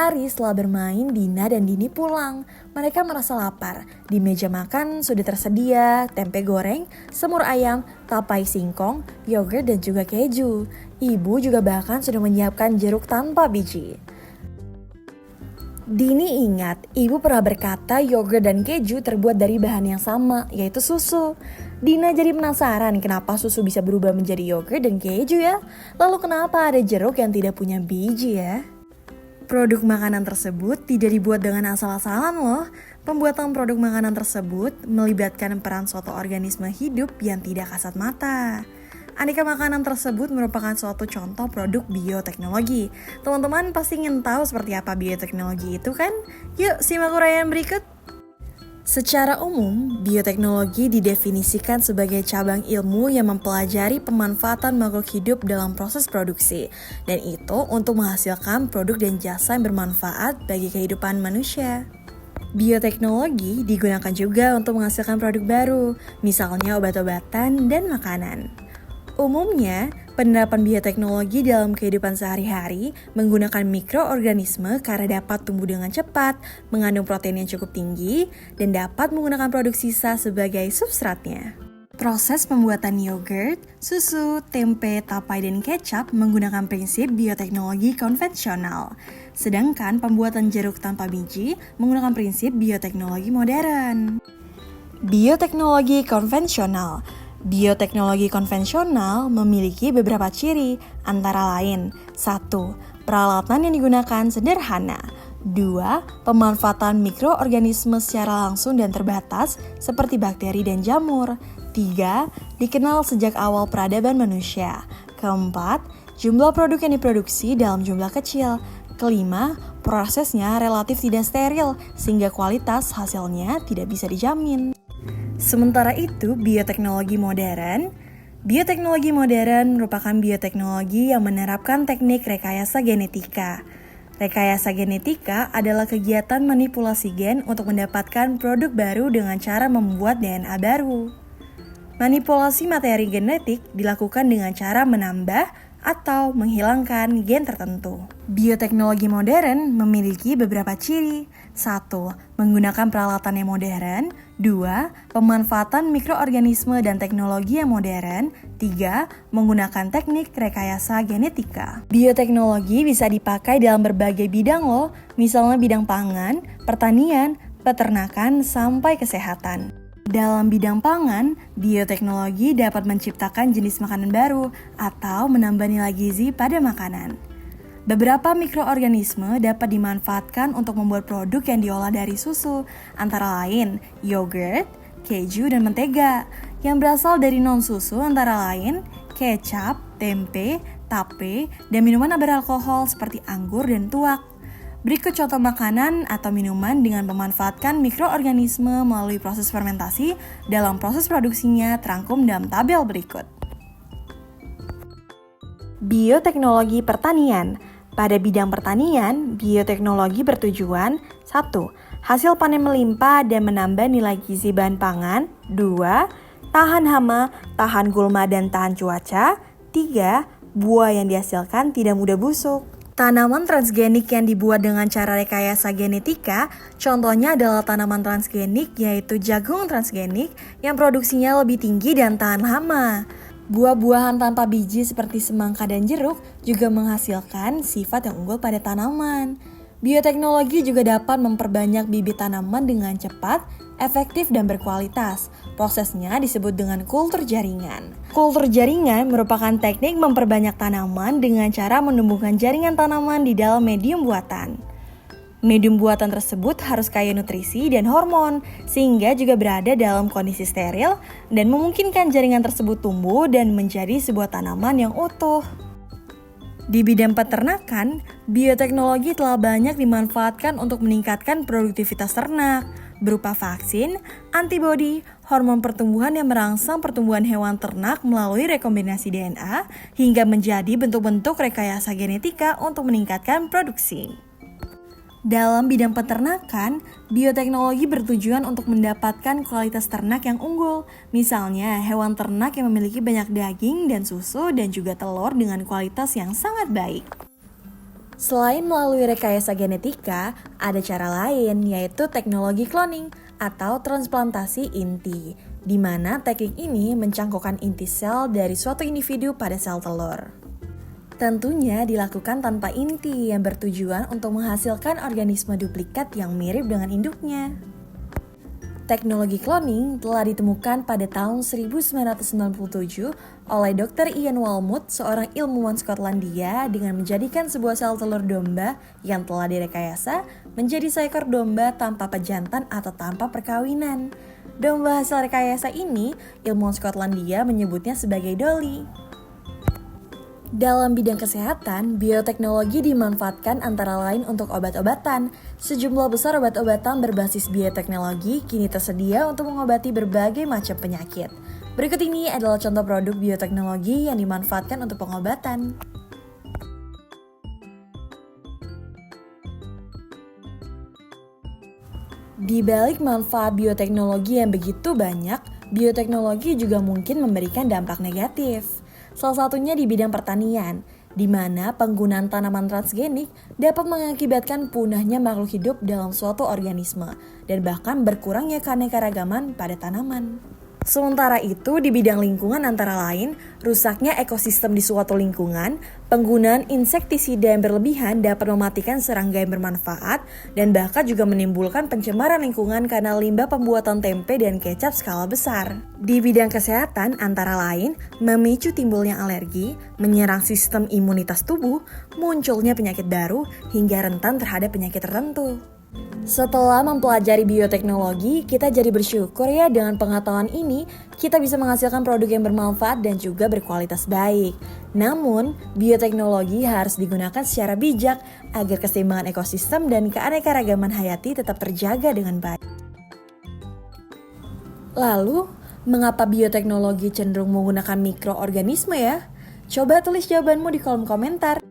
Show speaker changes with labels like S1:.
S1: hari setelah bermain, Dina dan Dini pulang. Mereka merasa lapar. Di meja makan sudah tersedia tempe goreng, semur ayam, tapai singkong, yogurt dan juga keju. Ibu juga bahkan sudah menyiapkan jeruk tanpa biji. Dini ingat, ibu pernah berkata yogurt dan keju terbuat dari bahan yang sama, yaitu susu. Dina jadi penasaran kenapa susu bisa berubah menjadi yogurt dan keju ya? Lalu kenapa ada jeruk yang tidak punya biji ya? Produk makanan tersebut tidak dibuat dengan asal-asalan loh. Pembuatan produk makanan tersebut melibatkan peran suatu organisme hidup yang tidak kasat mata. Aneka makanan tersebut merupakan suatu contoh produk bioteknologi. Teman-teman pasti ingin tahu seperti apa bioteknologi itu kan? Yuk simak uraian berikut. Secara umum, bioteknologi didefinisikan sebagai cabang ilmu yang mempelajari pemanfaatan makhluk hidup dalam proses produksi, dan itu untuk menghasilkan produk dan jasa yang bermanfaat bagi kehidupan manusia. Bioteknologi digunakan juga untuk menghasilkan produk baru, misalnya obat-obatan dan makanan. Umumnya, penerapan bioteknologi dalam kehidupan sehari-hari menggunakan mikroorganisme karena dapat tumbuh dengan cepat, mengandung protein yang cukup tinggi, dan dapat menggunakan produk sisa sebagai substratnya. Proses pembuatan yogurt, susu, tempe, tapai, dan kecap menggunakan prinsip bioteknologi konvensional. Sedangkan pembuatan jeruk tanpa biji menggunakan prinsip bioteknologi modern. Bioteknologi konvensional. Bioteknologi konvensional memiliki beberapa ciri, antara lain 1. Peralatan yang digunakan sederhana. 2. Pemanfaatan mikroorganisme secara langsung dan terbatas seperti bakteri dan jamur. 3. Dikenal sejak awal peradaban manusia. 4. Jumlah produk yang diproduksi dalam jumlah kecil. 5. Prosesnya relatif tidak steril sehingga kualitas hasilnya tidak bisa dijamin. Sementara itu, bioteknologi modern merupakan bioteknologi yang menerapkan teknik rekayasa genetika. Rekayasa genetika adalah kegiatan manipulasi gen untuk mendapatkan produk baru dengan cara membuat DNA baru. Manipulasi materi genetik dilakukan dengan cara menambah atau menghilangkan gen tertentu. Bioteknologi modern memiliki beberapa ciri. 1. Menggunakan peralatan yang modern. 2. Pemanfaatan mikroorganisme dan teknologi yang modern. 3. Menggunakan teknik rekayasa genetika. Bioteknologi bisa dipakai dalam berbagai bidang loh, misalnya bidang pangan, pertanian, peternakan, sampai kesehatan. Dalam bidang pangan, bioteknologi dapat menciptakan jenis makanan baru atau menambah nilai gizi pada makanan. Beberapa mikroorganisme dapat dimanfaatkan untuk membuat produk yang diolah dari susu, antara lain yogurt, keju, dan mentega. Yang berasal dari non-susu antara lain kecap, tempe, tape, dan minuman beralkohol seperti anggur dan tuak. Berikut contoh makanan atau minuman dengan memanfaatkan mikroorganisme melalui proses fermentasi dalam proses produksinya terangkum dalam tabel berikut. Bioteknologi pertanian. Pada bidang pertanian, bioteknologi bertujuan 1. Hasil panen melimpah dan menambah nilai gizi bahan pangan. 2. Tahan hama, tahan gulma dan tahan cuaca. 3. Buah yang dihasilkan tidak mudah busuk. Tanaman transgenik yang dibuat dengan cara rekayasa genetika, contohnya adalah tanaman transgenik yaitu jagung transgenik yang produksinya lebih tinggi dan tahan hama. Buah-buahan tanpa biji seperti semangka dan jeruk juga menghasilkan sifat yang unggul pada tanaman. Bioteknologi juga dapat memperbanyak bibit tanaman dengan cepat, efektif, dan berkualitas. Prosesnya disebut dengan kultur jaringan. Kultur jaringan merupakan teknik memperbanyak tanaman dengan cara menumbuhkan jaringan tanaman di dalam medium buatan. Medium buatan tersebut harus kaya nutrisi dan hormon, sehingga juga berada dalam kondisi steril dan memungkinkan jaringan tersebut tumbuh dan menjadi sebuah tanaman yang utuh. Di bidang peternakan, bioteknologi telah banyak dimanfaatkan untuk meningkatkan produktivitas ternak, berupa vaksin, antibodi, hormon pertumbuhan yang merangsang pertumbuhan hewan ternak melalui rekombinasi DNA, hingga menjadi bentuk-bentuk rekayasa genetika untuk meningkatkan produksi. Dalam bidang peternakan, bioteknologi bertujuan untuk mendapatkan kualitas ternak yang unggul. Misalnya, hewan ternak yang memiliki banyak daging dan susu dan juga telur dengan kualitas yang sangat baik. Selain melalui rekayasa genetika, ada cara lain yaitu teknologi cloning atau transplantasi inti, di mana teknik ini mencangkokkan inti sel dari suatu individu pada sel telur. Tentunya dilakukan tanpa inti yang bertujuan untuk menghasilkan organisme duplikat yang mirip dengan induknya. Teknologi cloning telah ditemukan pada tahun 1997 oleh Dr. Ian Walmut, seorang ilmuwan Skotlandia, dengan menjadikan sebuah sel telur domba yang telah direkayasa menjadi seekor domba tanpa pejantan atau tanpa perkawinan. Domba hasil rekayasa ini, ilmuwan Skotlandia menyebutnya sebagai Dolly. Dalam bidang kesehatan, bioteknologi dimanfaatkan antara lain untuk obat-obatan. Sejumlah besar obat-obatan berbasis bioteknologi kini tersedia untuk mengobati berbagai macam penyakit. Berikut ini adalah contoh produk bioteknologi yang dimanfaatkan untuk pengobatan. Di balik manfaat bioteknologi yang begitu banyak, bioteknologi juga mungkin memberikan dampak negatif. Salah satunya di bidang pertanian, di mana penggunaan tanaman transgenik dapat mengakibatkan punahnya makhluk hidup dalam suatu organisme dan bahkan berkurangnya keanekaragaman pada tanaman. Sementara itu, di bidang lingkungan antara lain, rusaknya ekosistem di suatu lingkungan, penggunaan insektisida yang berlebihan dapat mematikan serangga yang bermanfaat, dan bahkan juga menimbulkan pencemaran lingkungan karena limbah pembuatan tempe dan kecap skala besar. Di bidang kesehatan antara lain, memicu timbulnya alergi, menyerang sistem imunitas tubuh, munculnya penyakit baru, hingga rentan terhadap penyakit tertentu. Setelah mempelajari bioteknologi, kita jadi bersyukur ya dengan pengetahuan ini, kita bisa menghasilkan produk yang bermanfaat dan juga berkualitas baik. Namun, bioteknologi harus digunakan secara bijak agar keseimbangan ekosistem dan keanekaragaman hayati tetap terjaga dengan baik. Lalu, mengapa bioteknologi cenderung menggunakan mikroorganisme ya? Coba tulis jawabanmu di kolom komentar.